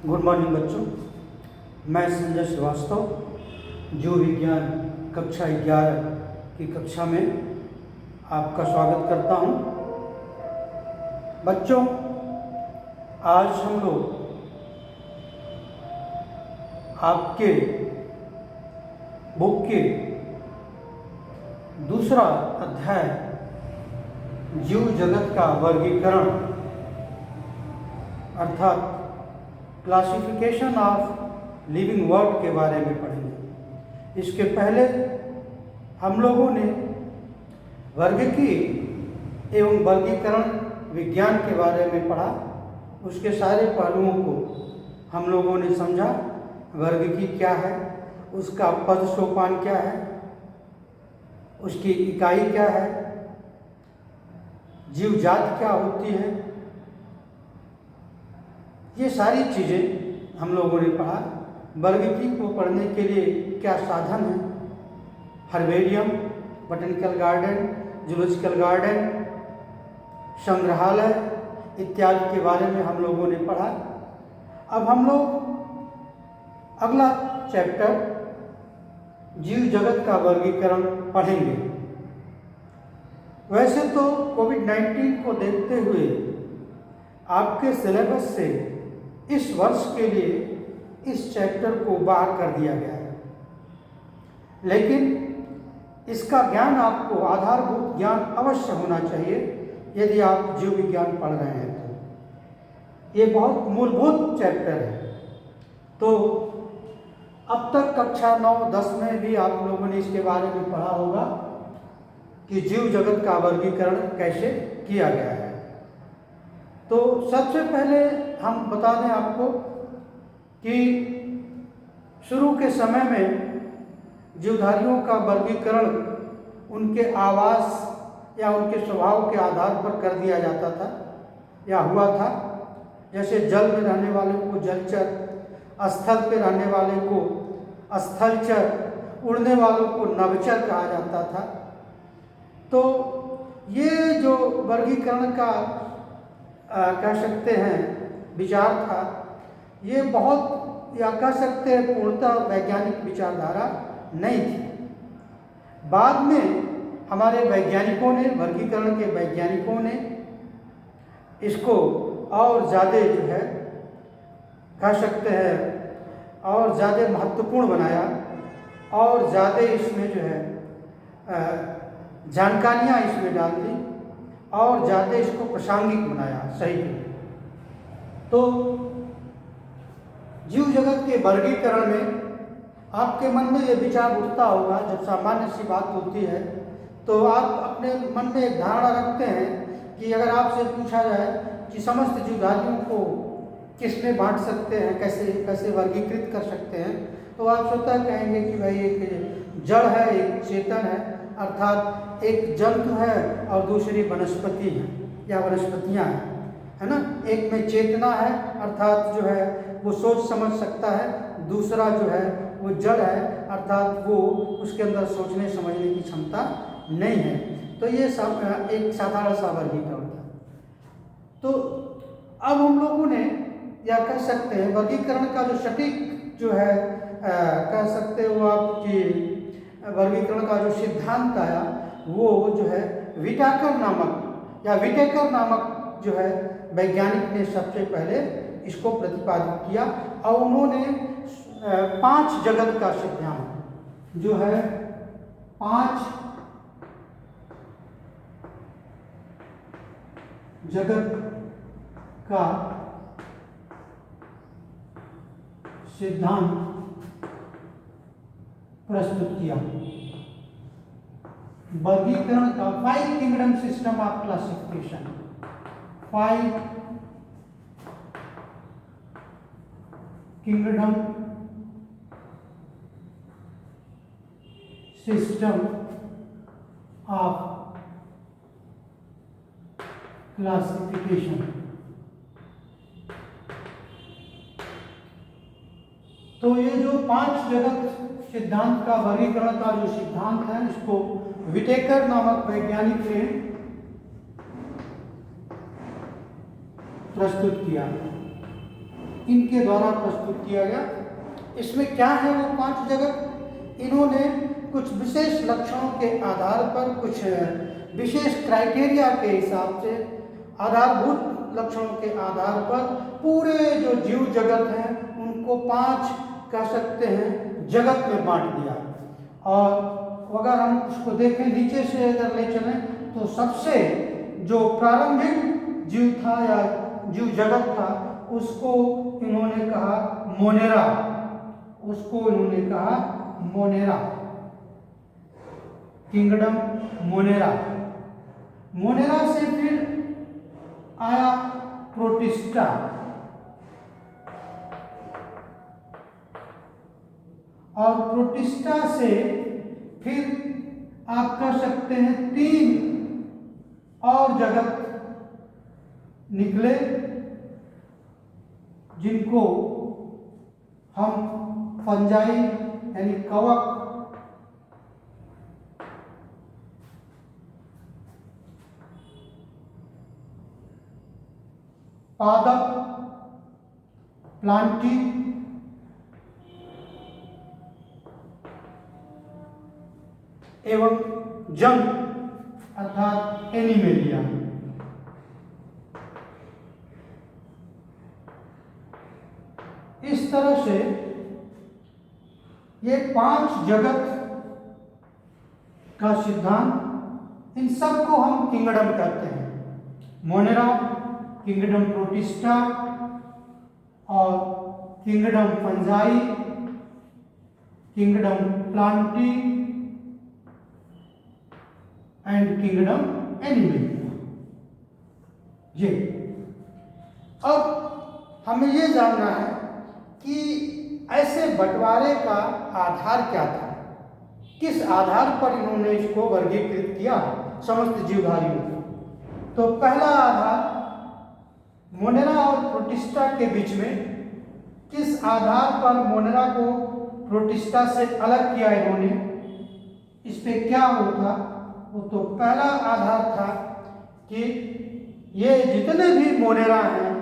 Good morning बच्चों, मैं संजय श्रीवास्तव जीव विज्ञान कक्षा 11 की कक्षा में आपका स्वागत करता हूं। बच्चों, आज हम लोग आपके बुक के दूसरा अध्याय जीव जगत का वर्गीकरण अर्थात क्लासिफिकेशन ऑफ लिविंग वर्ल्ड के बारे में पढ़ेंगे। इसके पहले हम लोगों ने वर्गीकी एवं वर्गीकरण विज्ञान के बारे में पढ़ा। उसके सारे पहलुओं को हम लोगों ने समझा। वर्गीकी क्या है, उसका पद सोपान क्या है, उसकी इकाई क्या है, जीव जाति क्या होती है, ये सारी चीज़ें हम लोगों ने पढ़ा। वर्गीकी को पढ़ने के लिए क्या साधन है, herbarium, botanical garden, zoological garden, संग्रहालय इत्यादि के बारे में हम लोगों ने पढ़ा। अब हम लोग अगला चैप्टर जीव जगत का वर्गीकरण पढ़ेंगे। वैसे तो कोविड-19 को देखते हुए आपके सिलेबस से इस वर्ष के लिए इस चैप्टर को बाहर कर दिया गया है, लेकिन इसका ज्ञान आपको आधारभूत ज्ञान अवश्य होना चाहिए यदि आप जीव विज्ञान पढ़ रहे हैं तो। ये बहुत मूलभूत चैप्टर है। तो अब तक कक्षा 9-10 में भी आप लोगों ने इसके बारे में पढ़ा होगा कि जीव जगत का वर्गीकरण कैसे किया गया है। तो सबसे पहले हम बता दें आपको कि शुरू के समय में जीवधारियों का वर्गीकरण उनके आवास या उनके स्वभाव के आधार पर कर दिया जाता था या हुआ था। जैसे जल में रहने वाले को जलचर, स्थल पे रहने वाले को स्थलचर, उड़ने वालों को नभचर कहा जाता था। तो ये जो वर्गीकरण का कह सकते हैं विचार था, ये बहुत या कह सकते हैं पूर्णतः वैज्ञानिक विचारधारा नहीं थी। बाद में हमारे वैज्ञानिकों ने, वर्गीकरण के वैज्ञानिकों ने इसको और ज़्यादा जो है कह सकते हैं और ज़्यादा महत्वपूर्ण बनाया और ज़्यादा इसमें जो है जानकारियाँ इसमें डाल दी और ज़्यादा इसको प्रासंगिक बनाया सही के। तो जीव जगत के वर्गीकरण में आपके मन में ये विचार उठता होगा, जब सामान्य सी बात होती है तो आप अपने मन में एक धारणा रखते हैं कि अगर आपसे पूछा जाए कि समस्त जीवधारियों को किसमें बांट सकते हैं, कैसे कैसे वर्गीकृत कर सकते हैं, तो आप स्वतः कहेंगे कि भाई एक जड़ है, एक चेतन है, अर्थात एक जंतु है और दूसरी वनस्पति है या वनस्पतियाँ हैं, है ना। एक में चेतना है अर्थात जो है वो सोच समझ सकता है, दूसरा जो है वो जड़ है अर्थात वो उसके अंदर सोचने समझने की क्षमता नहीं है। तो ये सब एक साधारण सा वर्गीकरण था। तो अब हम लोगों ने या कह सकते हैं वर्गीकरण का जो सटीक जो है कह सकते हो आपकी वर्गीकरण का जो सिद्धांत आया वो जो है विटाकर नामक जो है वैज्ञानिक ने सबसे पहले इसको प्रतिपादित किया और उन्होंने 5 जगत का सिद्धांत जो है 5 जगत का सिद्धांत प्रस्तुत किया। वर्गीकरण का 5 kingdom system of classification, 5 kingdom system of classification. तो ये जो 5 जगत सिद्धांत का वर्गीकरण का जो सिद्धांत है इसको विटेकर नामक वैज्ञानिक ने प्रस्तुत किया। इनके द्वारा प्रस्तुत किया गया। इसमें क्या है वो 5 जगत, इन्होंने कुछ विशेष लक्षणों के आधार पर, कुछ विशेष क्राइटेरिया के हिसाब से, आधारभूत लक्षणों के आधार पर पूरे जो जीव जगत हैं उनको 5 कह सकते हैं जगत में बांट दिया। और अगर हम उसको देखें नीचे से अगर ले चलें तो सबसे जो प्रारंभिक जीव था या जीव जगत था उसको इन्होंने कहा मोनेरा, उसको इन्होंने कहा मोनेरा, किंगडम मोनेरा। मोनेरा से फिर आया प्रोटिस्टा, और प्रोटिस्टा से फिर आप कह सकते हैं 3 और जगत निकले जिनको हम फंजाई यानी कवक, पादप, प्लांटी एवं जंग अर्थात एनिमेलिया। इस तरह से ये 5 जगत का सिद्धांत, इन सबको हम किंगडम कहते हैं। मोनेरा, किंगडम प्रोटिस्टा और kingdom fungi, kingdom Plantae and kingdom animalia. ये अब हमें ये जानना है कि ऐसे बंटवारे का आधार क्या था, किस आधार पर इन्होंने इसको वर्गीकृत किया समस्त जीवधारियों को। तो पहला आधार मोनेरा और प्रोटिस्टा के बीच में, किस आधार पर मोनेरा को प्रोटिस्टा से अलग किया इन्होंने, इस पे क्या होता, वो तो पहला आधार था कि ये जितने भी मोनेरा हैं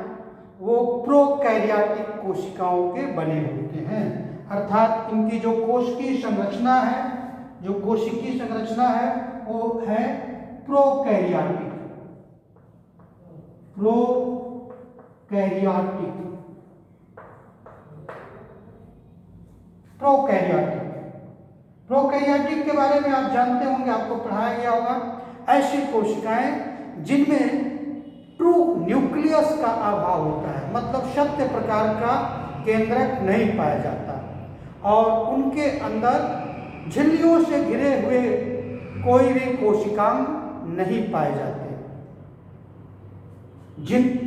वो प्रोकैरियोटिक कोशिकाओं के बने होते हैं, अर्थात इनकी जो कोशिकीय संरचना है, जो कोशिकीय संरचना है वो है प्रोकैरियोटिक, प्रोकैरियोटिक, प्रोकैरियोटिक। प्रोकैरियोटिक के बारे में आप जानते होंगे, आपको पढ़ाया गया होगा। ऐसी कोशिकाएं जिनमें ट्रू न्यूक्लियस का अभाव होता है, मतलब सत्य प्रकार का केंद्रक नहीं पाया जाता, और उनके अंदर झिल्लियों से घिरे हुए कोई भी कोशिकांग नहीं पाए जाते,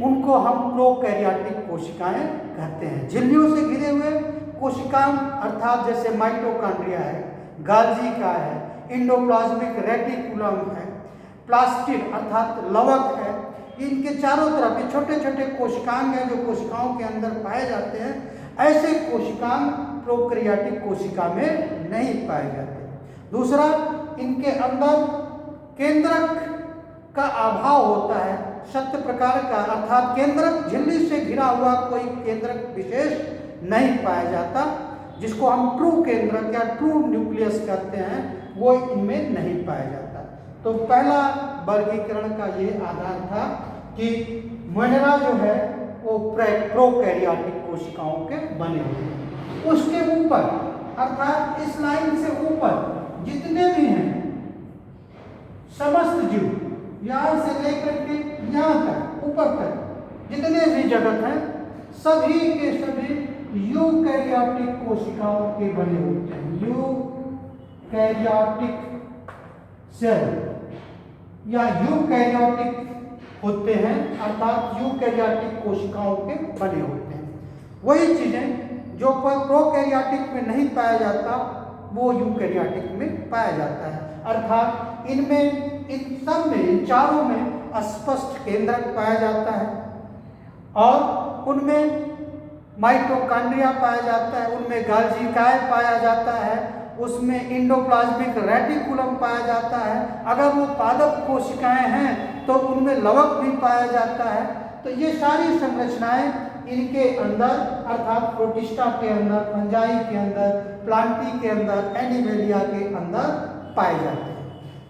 उनको हम प्रोकैरियोटिक कोशिकाएं कहते हैं। झिल्लियों से घिरे हुए कोशिकांग अर्थात जैसे माइटोकॉन्ड्रिया है, गाल्जी का है, एंडोप्लाज्मिक रेटिकुलम है, प्लास्टिड अर्थात लवक है, इनके चारों तरफ ये छोटे छोटे कोशिकांग हैं जो कोशिकाओं के अंदर पाए जाते हैं। ऐसे कोशिकांग प्रोकैरियोटिक कोशिका में नहीं पाए जाते। दूसरा, इनके अंदर केंद्रक का अभाव होता है, सत्य प्रकार का, अर्थात केंद्रक झिल्ली से घिरा हुआ कोई केंद्रक विशेष नहीं पाया जाता, जिसको हम ट्रू केंद्रक या ट्रू न्यूक्लियस कहते हैं, वो इनमें नहीं पाया जाता। तो पहला वर्गीकरण का ये आधार था कि मोनेरा जो है वो प्रोकैरियोटिक कोशिकाओं के बने हुए हैं। उसके ऊपर अर्थात इस लाइन से ऊपर जितने भी हैं समस्त जीव, यहाँ से लेकर के यहाँ तक ऊपर तक जितने भी जगत हैं, सभी के सभी यूकैरियोटिक कोशिकाओं के बने होते हैं। यूकैरियोटिक सेल या यूकैरियोटिक होते हैं, अर्थात यूकैरियोटिक कोशिकाओं के बने होते हैं। वही चीजें जो प्रोकैरियोटिक में नहीं पाया जाता वो यूकैरियोटिक में पाया जाता है, अर्थात इनमें, इन सब में, इन चारों में स्पष्ट केंद्रक पाया जाता है, और उनमें माइटोकॉन्ड्रिया पाया जाता है, उनमें गाल्जी काय पाया जाता है, उसमें एंडोप्लाज्मिक रेटिकुलम पाया जाता है। अगर वो पादप कोशिकाएं हैं तो उनमें लवक भी पाया जाता है। तो ये सारी संरचनाएं इनके अंदर अर्थात प्रोटिस्टा के अंदर, फंजाई के अंदर, प्लांटी के अंदर, एनिमेलिया के अंदर पाए जाते हैं।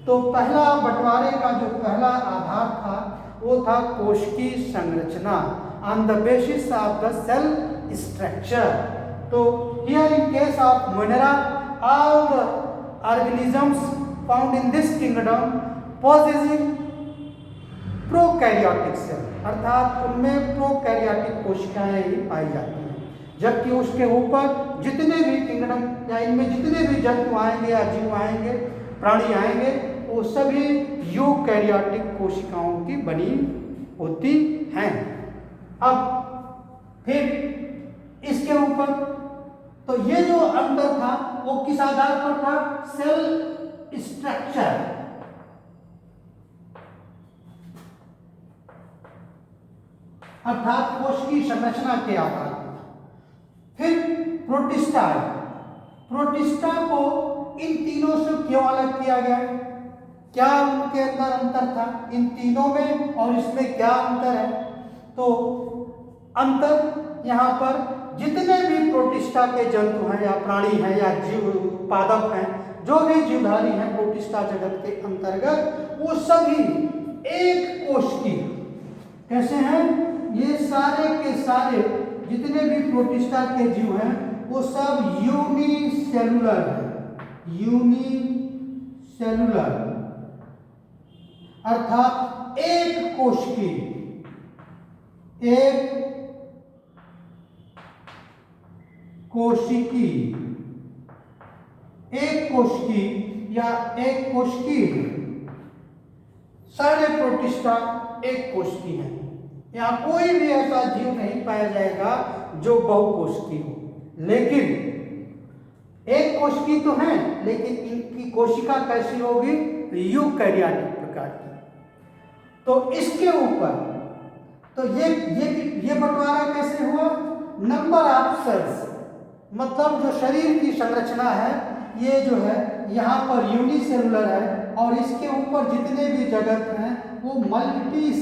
तो पहला बंटवारे का जो पहला आधार था वो था कोशिकी संरचना, on the basis of the cell structure. तो here in case of monera all the organisms found in this kingdom possessing prokaryotic cell, अर्थात उनमें प्रोकैरियोटिक कोशिकाएं ही पाई जाती हैं, जबकि उसके ऊपर जितने भी किंगडम या इनमें जितने भी जंतु आएंगे या जीव आएंगे, प्राणी आएंगे, वो सभी यूकैरियोटिक कोशिकाओं की बनी होती हैं। अब फिर इसके ऊपर तो ये जो अंतर था वो किस आधार पर था? सेल स्ट्रक्चर, अर्थात कोश की संरचना के आधार पर। फिर प्रोटिस्टा, प्रोटिस्टा को इन तीनों से क्यों अलग किया गया? क्या उनके अंदर अंतर था इन तीनों में और इसमें क्या अंतर है? तो अंतर यहाँ पर जितने भी प्रोटिस्टा के जंतु हैं या प्राणी हैं या जीव पादप हैं, जो भी जीवधारी हैं प्रोटिस्टा जगत के अंतर्गत, वो सभी एक कोश की कैसे हैं? ये सारे के सारे जितने भी प्रोटिस्टा के जीव हैं वो सब यूनिसेलुलर हैं, यूनिसेलुलर अर्थात एक कोश की, एक कोशिकी, एक कोशिकी या एक कोशिकी। सारे प्रोटिस्टा एक कोशिकी हैं। यहाँ कोई भी ऐसा जीव नहीं पाया जाएगा जो बहुकोशिकी हो, लेकिन एक कोशिकी तो है, लेकिन इनकी कोशिका कैसी होगी? यूकैरियोटिक प्रकार की। तो इसके ऊपर तो ये बंटवारा कैसे हुआ? नंबर ऑफ सेल्स, मतलब जो शरीर की संरचना है ये जो है यहाँ पर यूनिसेलुलर है, और इसके ऊपर जितने भी जगत हैं वो मल्टी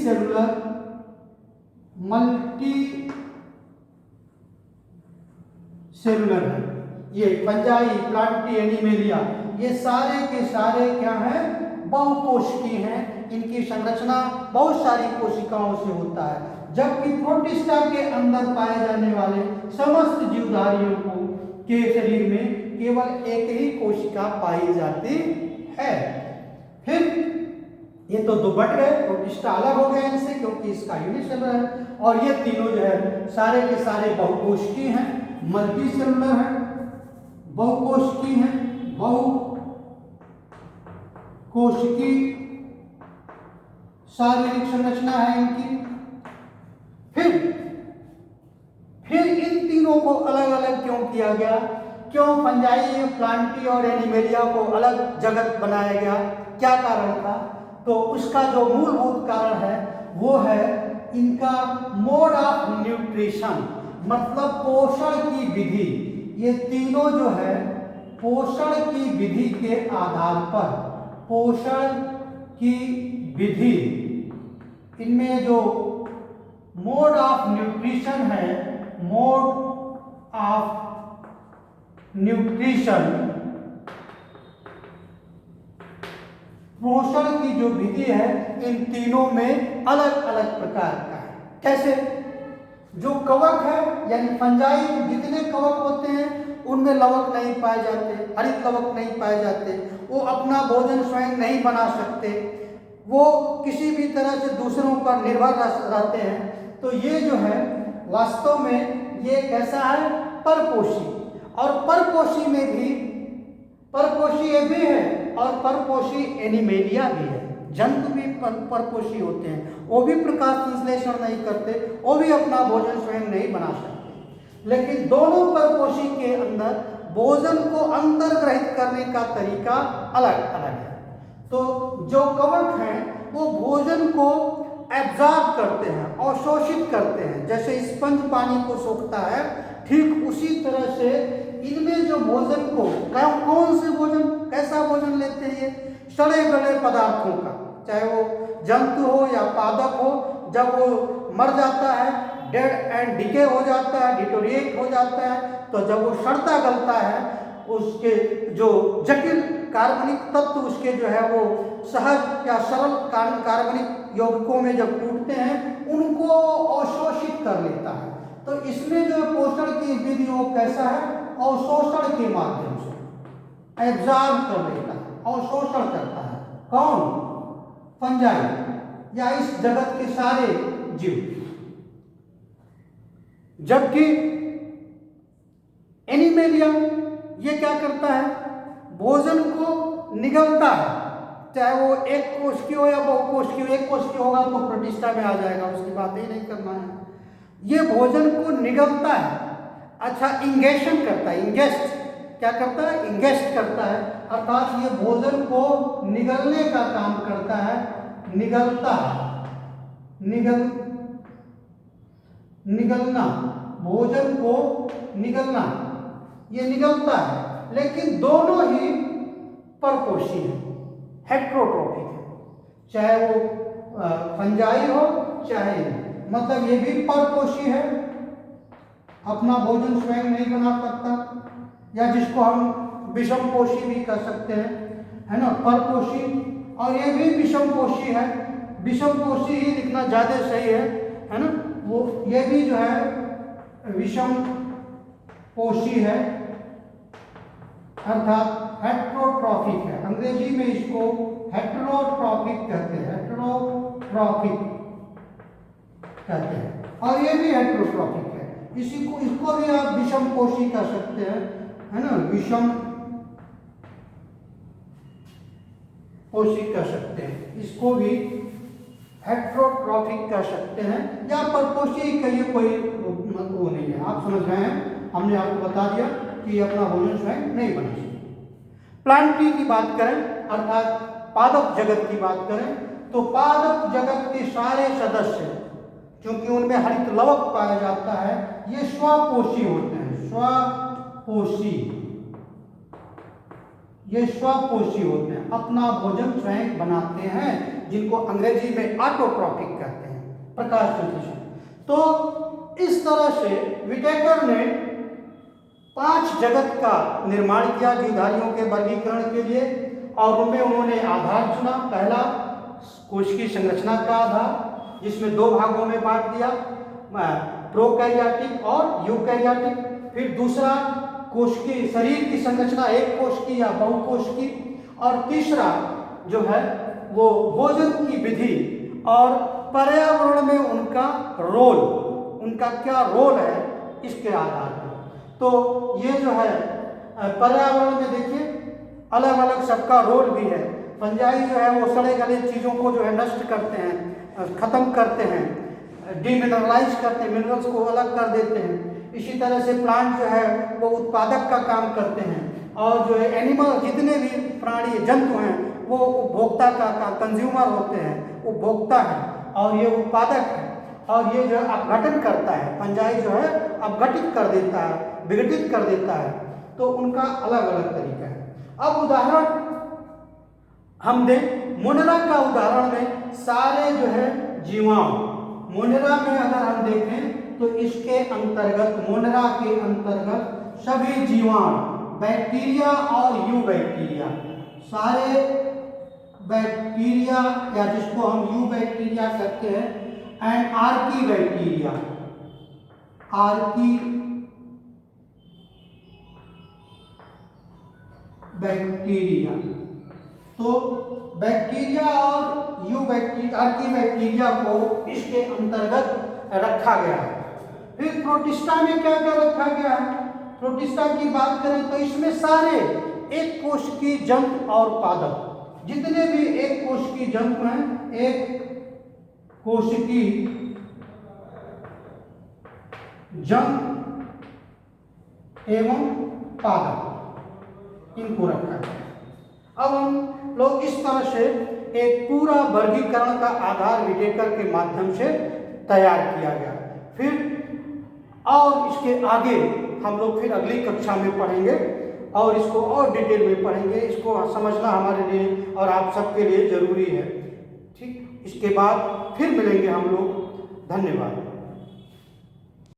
सेलुलर है। ये फंजाई, प्लांटी, एनिमेलिया, ये सारे के सारे क्या हैं? बहुकोशिकी हैं। इनकी संरचना बहुत सारी कोशिकाओं से होता है, जबकि प्रोटिस्टा के अंदर पाए जाने वाले समस्त जीवधारियों को के शरीर में केवल एक ही कोशिका पाई जाती है। फिर ये तो दो बट गए, प्रोटिस्टा अलग हो गए इनसे क्योंकि इसका यूनिसेलुलर है, और ये तीनों जो है सारे के सारे बहुकोशिकी हैं, मल्टी सेलुलर हैं, बहुकोशिकी हैं, बहुकोशिकी शारीरिक संरचना है इनकी। फिर इन तीनों को अलग अलग क्यों किया गया? क्यों फंजाई, प्लांटी और एनिमेलिया को अलग जगत बनाया गया? क्या कारण था? तो उसका जो मूलभूत कारण है वो है इनका मोड ऑफ न्यूट्रिशन, मतलब पोषण की विधि। ये तीनों जो है पोषण की विधि के आधार पर, पोषण की विधि, इनमें जो मोड ऑफ न्यूट्रिशन है, मोड ऑफ न्यूट्रिशन, पोषण की जो विधि है इन तीनों में अलग अलग प्रकार का है। कैसे? जो कवक है यानी फंजाई, जितने कवक होते हैं उनमें लवक नहीं पाए जाते, हरित लवक नहीं पाए जाते, वो अपना भोजन स्वयं नहीं बना सकते, वो किसी भी तरह से दूसरों पर निर्भर रहते हैं। तो ये जो है वास्तव में ये कैसा है? परपोषी। और परपोषी में भी परपोषी ये भी है और परपोषी एनिमेलिया भी है। जंतु भी परपोषी होते हैं, वो भी प्रकाश संश्लेषण नहीं करते, वो भी अपना भोजन स्वयं नहीं बना सकते, लेकिन दोनों परपोषी के अंदर भोजन को अंदर ग्रहित करने का तरीका अलग अलग है। तो जो कवक हैं वो भोजन को एब्जॉर्ब करते हैं, अवशोषित करते हैं, जैसे स्पंज पानी को सोखता है, ठीक उसी तरह से इनमें जो भोजन को, कौन से भोजन, कैसा भोजन लेते हैं? ये सड़े गले पदार्थों का, चाहे वो जंतु हो या पादप हो, जब वो मर जाता है, डेड एंड डिके हो जाता है, डिटोरिएट हो जाता है। तो जब वो सड़ता गलता है, उसके जो जटिल कार्बनिक तत्व उसके जो है वो सहज या सरल कार्बनिक यौगिकों में जब टूटते हैं, उनको अवशोषित कर लेता है। तो इसमें जो पोषण की विधि वो कैसा है? अवशोषण के माध्यम से एब्जॉर्ब कर लेता है, अवशोषण करता है। कौन? फंजाई या इस जगत के सारे जीव। जबकि एनिमेलिया ये क्या करता है? भोजन को निगलता है, चाहे वो एक कोश की हो या बहुकोश की हो। एक कोश की होगा तो प्रोटिस्टा में आ जाएगा, उसकी बात ही नहीं करना है। ये भोजन को निगलता है। अच्छा, इंगेशन करता है। इंगेस्ट क्या करता है? इंगेस्ट करता है, अर्थात ये भोजन को निगलने का काम करता है, निगलता है। निगलना, भोजन को निगलना, ये निगलता है। लेकिन दोनों ही परपोषी है, हेट्रोट्रोफिक है। चाहे वो फंजाई हो चाहे, मतलब ये भी परपोषी है, अपना भोजन स्वयं नहीं बना सकता, या जिसको हम विषमपोषी भी कह सकते हैं, है ना, परपोषी। और ये भी विषमपोषी है। विषमपोषी ही लिखना ज़्यादा सही है ना। वो ये भी जो है विषमपोषी है, अर्थात हेट्रोट्रॉफिक है। अंग्रेजी में इसको हेट्रोट्रॉफिक कहते हैं, हेट्रोट्रॉफिक कहते हैं। और ये भी हेट्रोट्रॉफिक है। इसको भी आप विषमपोषी कह सकते हैं, है ना, विषम पोषी कह सकते हैं। इसको भी हेट्रोट्रॉफिक कह सकते हैं, या परपोषी कहिए, कोई वो नहीं है। आप समझ रहे हैं, हमने आपको बता दिया कि अपना भोजन स्वयं नहीं बना सकते। प्लांटी की बात करें, अर्थात पादप जगत की बात करें, तो पादप जगत के सारे सदस्य, क्योंकि उनमें हरित लवक पाया जाता है, ये स्वपोषी होते हैं। स्वपोषी, ये स्वपोषी होते हैं, अपना भोजन स्वयं बनाते हैं, जिनको अंग्रेजी में ऑटोट्रॉफिक कहते हैं, प्रकाश संश्लेषण। तो इस तरह से विटेकर ने 5 जगत का निर्माण किया जीवधारियों के वर्गीकरण के लिए, और उनमें उन्होंने आधार चुना। पहला कोश की संरचना का आधार, जिसमें 2 भागों में बांट दिया, प्रोकैरियोटिक और यूकैरियोटिक। फिर दूसरा कोश की शरीर की संरचना, एक कोश की या बहुकोश की। और तीसरा जो है वो भोजन की विधि और पर्यावरण में उनका रोल, उनका क्या रोल है, इसके आधार पर। तो ये जो है पर्यावरण में देखिए अलग अलग सबका रोल भी है। फंजाई जो है वो सड़े गले चीज़ों को जो है नष्ट करते हैं, खत्म करते हैं, डिमिनरलाइज करते हैं, मिनरल्स को अलग कर देते हैं। इसी तरह से प्लांट जो है वो उत्पादक का काम करते हैं, और जो है एनिमल, जितने भी प्राणी जंतु हैं वो उपभोक्ता का कंज्यूमर होते हैं, उपभोक्ता है, और ये उत्पादक है। और ये जो है अपघटन करता है, फंजाई जो है अपघटित कर देता है, विघटित कर देता है। तो उनका अलग अलग तरीका है। अब उदाहरण हम दें, मोनेरा का उदाहरण में सारे जो है जीवाणु, मोनेरा में अगर हम देखें तो इसके अंतर्गत, मोनेरा के अंतर्गत सभी जीवाणु, बैक्टीरिया और यूबैक्टीरिया, सारे बैक्टीरिया, या जिसको हम यूबैक्टीरिया कहते हैं, and Archie bacteria, Archie bacteria. तो बैक्टीरिया और यूबैक्टीरिया, आर्की बैक्टीरिया को इसके अंतर्गत रखा गया है। फिर प्रोटिस्टा में क्या क्या रखा गया है? प्रोटिस्टा की बात करें तो इसमें सारे एक कोश की जंतु और पादप, जितने भी एक कोश की जंतु हैं, एक कोश की जंतु एवं पादप, इनको रखा गया। अब हम लोग इस तरह से एक पूरा वर्गीकरण का आधार विटेकर के माध्यम से तैयार किया गया। फिर और इसके आगे हम लोग फिर अगली कक्षा में पढ़ेंगे, और इसको और डिटेल में पढ़ेंगे। इसको समझना हमारे लिए और आप सबके लिए ज़रूरी है। ठीक, इसके बाद फिर मिलेंगे हम लोग। धन्यवाद।